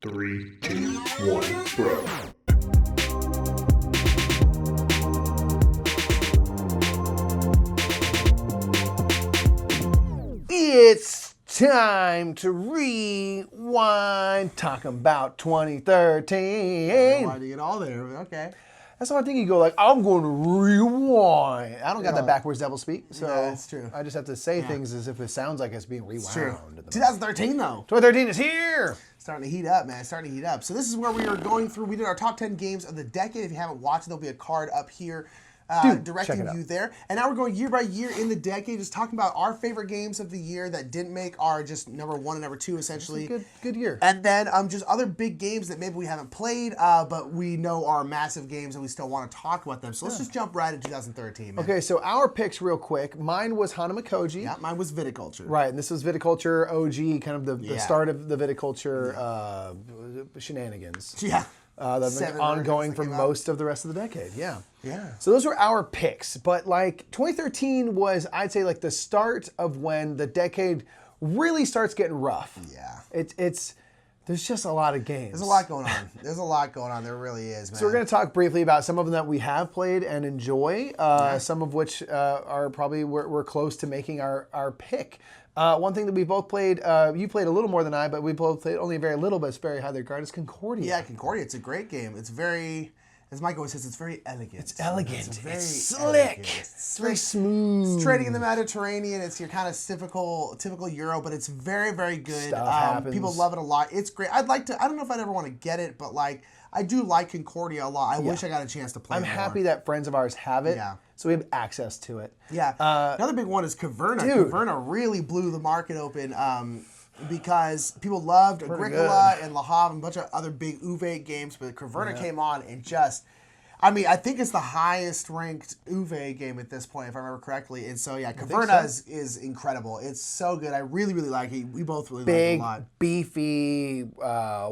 3, 2, 1, bro. It's time to rewind, talking about 2013. Why do you get all there? Okay. That's all I think you go like, I'm going to rewind. I don't got that backwards devil speak, so Yeah, that's true. I just have to say things as if it sounds like it's being rewound. It's true. in the moment. 2013 though. 2013 is here. Starting to heat up, man. Starting to heat up. So this is where we are going through. We did our top 10 games of the decade. If you haven't watched it, there'll be a card up here directing check it out. you there. And now we're going year by year in the decade, just talking about our favorite games of the year that didn't make our just number one and number two, essentially. Good year. And then just other big games that maybe we haven't played, but we know are massive games and we still want to talk about them. So let's just jump right into 2013, man. Okay, so our picks real quick. Mine was Hanamakoji. Yeah, mine was Viticulture. Right, and this was Viticulture OG, kind of the Yeah. start of the Viticulture shenanigans. Yeah. That have been 7 ongoing versions for that came most of the rest of the decade. Yeah. Yeah. So those were our picks, but like 2013 was, I'd say, like the start of when the decade really starts getting rough. Yeah. It's there's just a lot of games. There's a lot going on. There's a lot going on. There really is, man. So we're going to talk briefly about some of them that we have played and enjoy, some of which are probably we're close to making our pick. One thing that we both played, you played a little more than I, but we both played only very little, but it's very highly regarded, is Concordia. Yeah, Concordia. It's a great game. It's very, as Mike always says, it's very elegant. It's elegant. very It's slick. elegant. It's very smooth. It's trading in the Mediterranean. It's your kind of typical Euro, but it's very, very good. Stuff happens. People love it a lot. It's great. I don't know if I'd ever want to get it, but like, I do like Concordia a lot. I wish I got a chance to play it I'm more. happy that friends of ours have it, Yeah. so we have access to it. Yeah. Another big one is Caverna. Dude. Caverna really blew the market open because people loved Agricola good. and Le Havre and a bunch of other big Uwe games, but Caverna came on and just, I mean, I think it's the highest ranked Uwe game at this point, if I remember correctly. And so, yeah, Caverna is incredible. It's so good. I really, really like it. We both really like it Big, a lot. beefy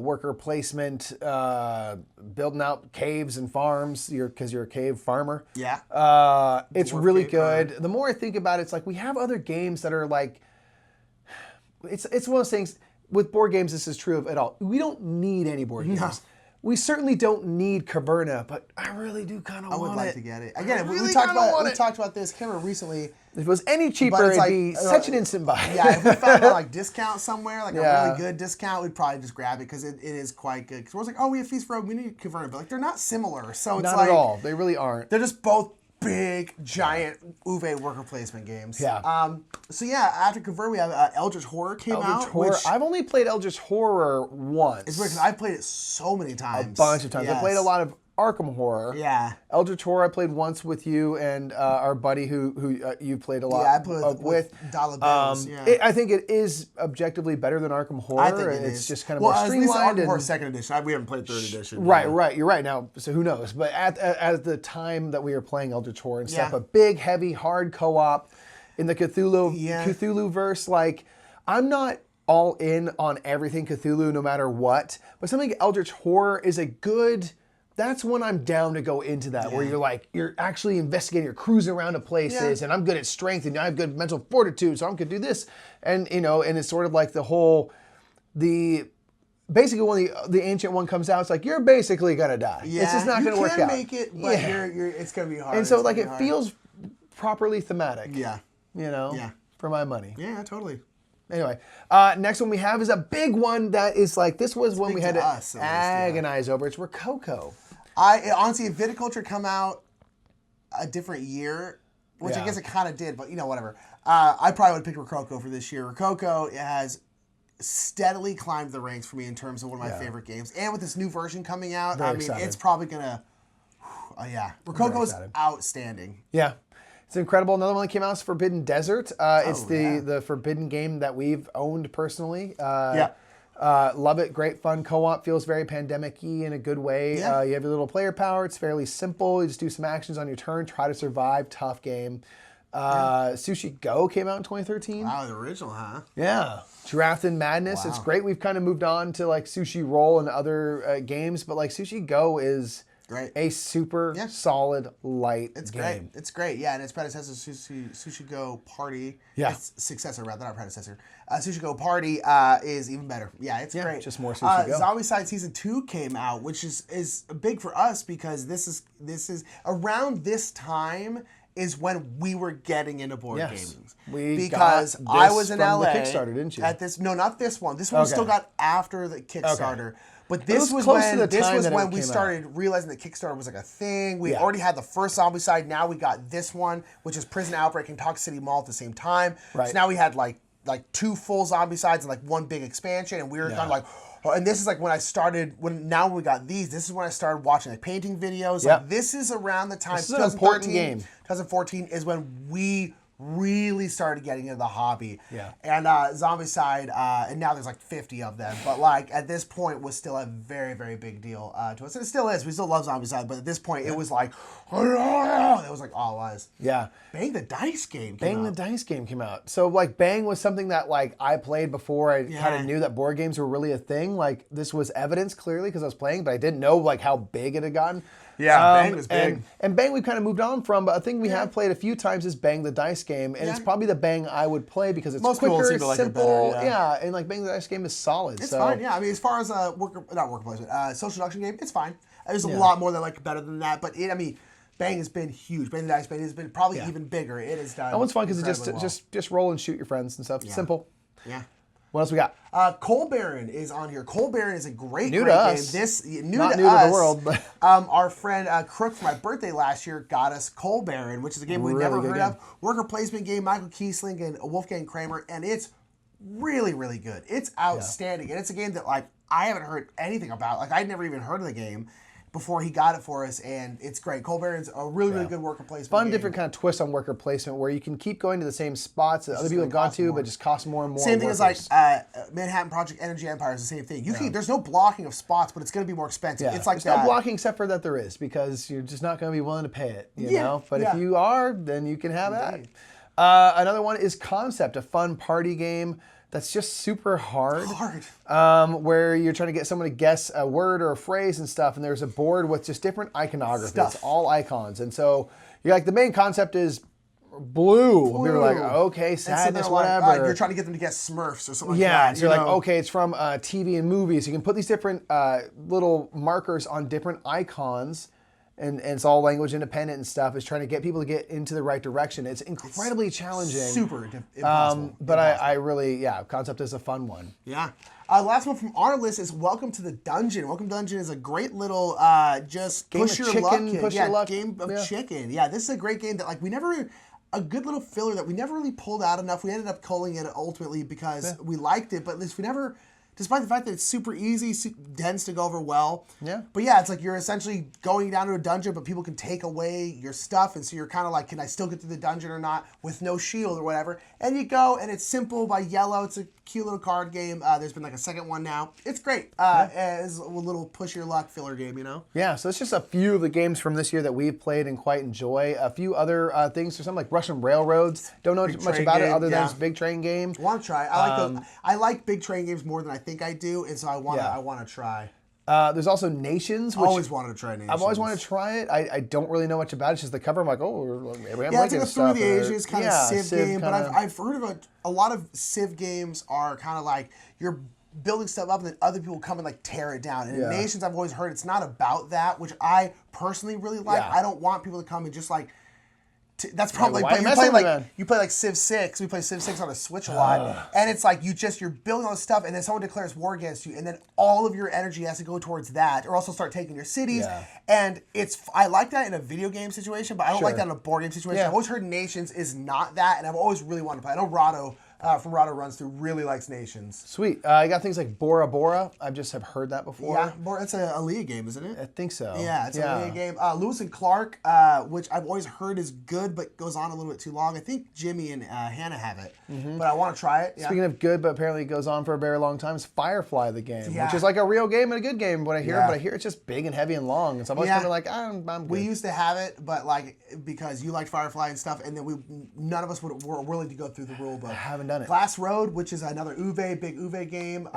worker placement, building out caves and farms because you're a cave farmer. Yeah. It's Dwarf really cave good. The more I think about it, it's like we have other games that are like, it's one of those things, with board games, this is true of it all. We don't need any board games. No. We certainly don't need Caverna, but I really do kind of I want would like it. to get it. Again, really we talked kinda want we it. talked about this, I can't remember recently. If it was any cheaper, But it's it'd like, be such an instant buy. Yeah, if we found a like discount somewhere, like Yeah. a really good discount, we'd probably just grab it because it is quite good. Because we're like, oh, we have Feast for Rogue, we need Caverna, but like they're not similar. So it's Not like at all. They really aren't. they're just both big, giant Uwe worker placement games. Yeah. So yeah, after Caverna, we have Eldritch Horror came out. Eldritch Horror. Which I've only played Eldritch Horror once. is weird because I've played it so many times. A bunch of times. I played a Yes. lot of Arkham Horror. Yeah. Eldritch Horror I played once with you and our buddy who you played a lot Yeah, I played with Dollar Bills. I think it is objectively better than Arkham Horror. I think it it's is. just kind of well, more at least streamlined. Arkham Horror and- Second Edition. We haven't played Third Edition. Right. You're right now. So who knows? But at the time that we were playing Eldritch Horror and stuff, Yeah. a big, heavy, hard co-op in the Yeah. Cthulhu verse. Like, I'm not all in on everything Cthulhu, no matter what. But something like Eldritch Horror is a good. That's when I'm down to go into that, where you're actually investigating, you're cruising around to places, and I'm good at strength, and I have good mental fortitude, so I'm gonna do this, and and it's sort of like basically when the ancient one comes out, it's like you're basically gonna die. Yeah, it's just not gonna work out. You can make it, but it's gonna be hard. And so It's like gonna it be hard. feels properly thematic. Yeah. Yeah. For my money. Yeah, totally. Anyway, next one we have is a big one that is like, this was when big we had to to us, at least, yeah. agonize over. It's Rococo. Honestly, if Viticulture come out a different year, which I Yeah. guess it kind of did, but whatever. I probably would pick Rococo for this year. Rococo has steadily climbed the ranks for me in terms of one of my favorite games. And with this new version coming out, Very I mean, excited. it's probably gonna, Rococo is excited. outstanding. Yeah. It's incredible. Another one that came out is Forbidden Desert. It's yeah. the Forbidden game that we've owned personally. Yeah. Love it. Great fun co-op. Feels very pandemic-y in a good way. Yeah. You have your little player power. It's fairly simple. You just do some actions on your turn. Try to survive. Tough game. Sushi Go came out in 2013. Wow, the original, huh? Yeah. Draft and Madness. It's great. We've kind of moved on to like Sushi Roll and other games, but like Sushi Go is... Great. A super solid light It's game. great. It's great. Yeah, and its predecessor, Sushi Go Party. Yeah. Its successor, rather, not predecessor. Sushi Go Party is even better. Yeah, it's great. Just more Sushi Go. Zombicide Season 2 came out, which is big for us because this is around this time is when we were getting into board gaming. Because I was in LA the Kickstarter, didn't you? At this, no, not this one. This one we still got after the Kickstarter. But this was close to the when time that it we came started realizing that Kickstarter was like a thing. We already had the first Zombicide. Now we got this one, which is Prison Outbreak and Talk City Mall at the same time. Right. So now we had like 2 full Zombicides and like 1 big expansion, and we were kind of like. Oh, and this is like when I started. When we got these, this is when I started watching like painting videos. Yep. Like this is around the time. This is an important game. 2014 is when we really started getting into the hobby. Yeah. And Zombicide, and now there's like 50 of them, but like at this point was still a very, very big deal to us. And it still is. We still love Zombicide, but at this point it was like, it was like all it was. Yeah. Bang the Dice game came out. So like Bang was something that like I played before I kind of knew that board games were really a thing. Like this was evidence clearly because I was playing, but I didn't know like how big it had gotten. Yeah, Bang was big. And Bang we've kind of moved on from, but a thing we have played a few times is Bang the Dice game, and it's probably the Bang I would play because it's Most people quicker, seem to like it simple, better, and like Bang the Dice game is solid. It's fine, yeah. I mean, as far as not worker placement, social deduction game, it's fine. There's a lot more that I like better than that, but Bang has been huge. Bang the Dice Bang has been probably even bigger. It is done. That one's fun because it just roll and shoot your friends and stuff. Yeah. Simple. Yeah. What else we got? Coal Baron is on here. Coal Baron is a great New great to game. us. This Not new to the world, but our friend Crook for my birthday last year got us Coal Baron, which is a game we've never heard of. Worker placement game, Michael Kiesling and Wolfgang Kramer, and it's really, really good. It's outstanding. And it's a game that like I haven't heard anything about. Like I'd never even heard of the game before he got it for us, and it's great. Coal Baron's a really, really good worker placement fun, game. different kind of twist on worker placement where you can keep going to the same spots that other people have gone to, but just cost more and more. Same thing workers. as like Manhattan Project Energy Empire is the same thing. You can, there's no blocking of spots, but it's going to be more expensive. It's like there's no blocking except for that there is because you're just not going to be willing to pay it. You know, but if you are, then you can have that. Another one is Concept, a fun party game that's just super hard. Where you're trying to get someone to guess a word or a phrase and stuff, and there's a board with just different iconography. It's all icons. And so you're like, the main concept is blue. People are like, okay, sadness, whatever. Like, you're trying to get them to guess Smurfs or something like that. So you're like, okay, it's from TV and movies. You can put these different little markers on different icons. And it's all language independent and stuff. It's trying to get people to get into the right direction. It's incredibly challenging. Super impossible. But I really, Concept is a fun one. Yeah. Last one from our list is Welcome to the Dungeon. Welcome to the Dungeon is a great little just game push your luck game of chicken. Yeah, this is a great game that like a good little filler that we never really pulled out enough. We ended up culling it ultimately because we liked it, but at least we never. Despite the fact that it's super easy, tends to go over well. Yeah. But yeah, it's like you're essentially going down to a dungeon, but people can take away your stuff. And so you're kind of like, can I still get through the dungeon or not with no shield or whatever? And you go, and it's simple by Yellow. It's a cute little card game. There's been like a second one now. It's great. It's a little push your luck filler game, you know? Yeah, so it's just a few of the games from this year that we've played and quite enjoy. A few other things. There's something like Russian Railroads. Don't know much about it other than it's a big train game. Want to try. I like those. I like big train games more than I think I do, and so I want to try. There's also Nations. Which always wanted to try Nations. I've always wanted to try it. I don't really know much about it. It's just the cover. I'm like, oh, Abraham Lincoln it's like a Through the Ages kind of Civ game. Kinda... But I've heard of a lot of Civ games are kind of like you're building stuff up and then other people come and like tear it down. And in Nations, I've always heard it's not about that, which I personally really like. I don't want people to come and just like. That's probably like, you play like Civ 6. We play Civ 6 on a Switch a lot, and it's like you're building all this stuff, and then someone declares war against you, and then all of your energy has to go towards that, or also start taking your cities. And I like that in a video game situation, but I don't like that in a board game situation. I've always heard Nations is not that, and I've always really wanted to play. I know Rado from Rado Runs Through really likes Nations. Sweet. I got things like Bora Bora. I just have heard that before. Yeah, it's a League game, isn't it? I think so. Yeah, it's a League game. Lewis and Clark, which I've always heard is good, but goes on a little bit too long. I think Jimmy and Hannah have it, but I want to try it. Speaking of good, but apparently it goes on for a very long time, is Firefly the game, which is like a real game and a good game. But I hear it's just big and heavy and long, and so I'm always kind of like, I'm good. We used to have it, but like because you liked Firefly and stuff, and then none of us were willing to go through the rule book. I haven't done it. Glass Road, which is another big Uwe game.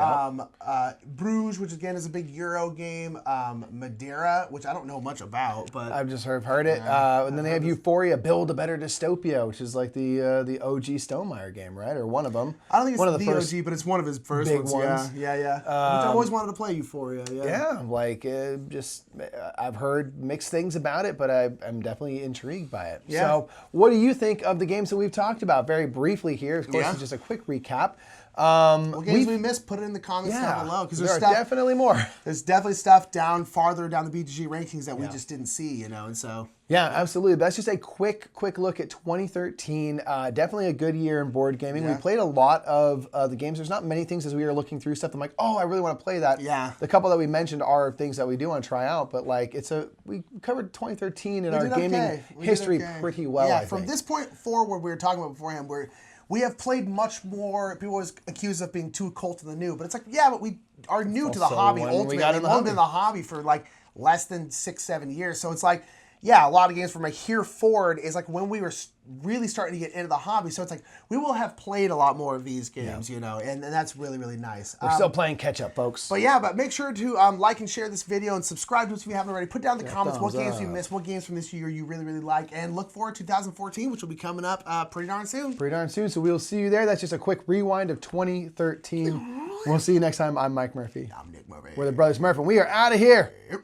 Bruges, which again is a big Euro game. Madeira, which I don't know much about, but I've just heard it. And then they have Euphoria, Build a Better Dystopia, which is like the OG Stonemaier game, right? Or one of them. I don't think it's one of the first OG, but it's one of his first big ones. Yeah. Which I always wanted to play Euphoria. Yeah, like I've heard mixed things about it, but I'm definitely intrigued by it. Yeah. So, what do you think of the games that we've talked about? Very briefly here, of course, it's just a quick recap. What games we missed, put it in the comments down below, because there are definitely more. There's definitely stuff farther down the BGG rankings that we just didn't see, and so. Yeah, absolutely. That's just a quick look at 2013. Definitely a good year in board gaming. We played a lot of the games. There's not many things as we were looking through stuff. I'm like, oh, I really want to play that. Yeah. The couple that we mentioned are things that we do want to try out, but like we covered 2013 in our gaming history pretty well. Yeah, I from think. this point forward, we were talking about beforehand, we have played much more. People always accuse us of being too cult to the new, but it's like, yeah, but we are new to the hobby ultimately. We've only been in the hobby for like less than 6-7 years, so it's like, yeah, a lot of games from like here forward is like when we were really starting to get into the hobby. So it's like we will have played a lot more of these games, and that's really, really nice. We're still playing catch up, folks. But make sure to like and share this video and subscribe to us if you haven't already. Put down in the comments what games you missed, what games from this year you really, really like, and look forward to 2014, which will be coming up pretty darn soon. So we'll see you there. That's just a quick rewind of 2013. We'll see you next time. I'm Mike Murphy. I'm Nick Murphy. We're the Brothers Murphy, and we are out of here. Yep.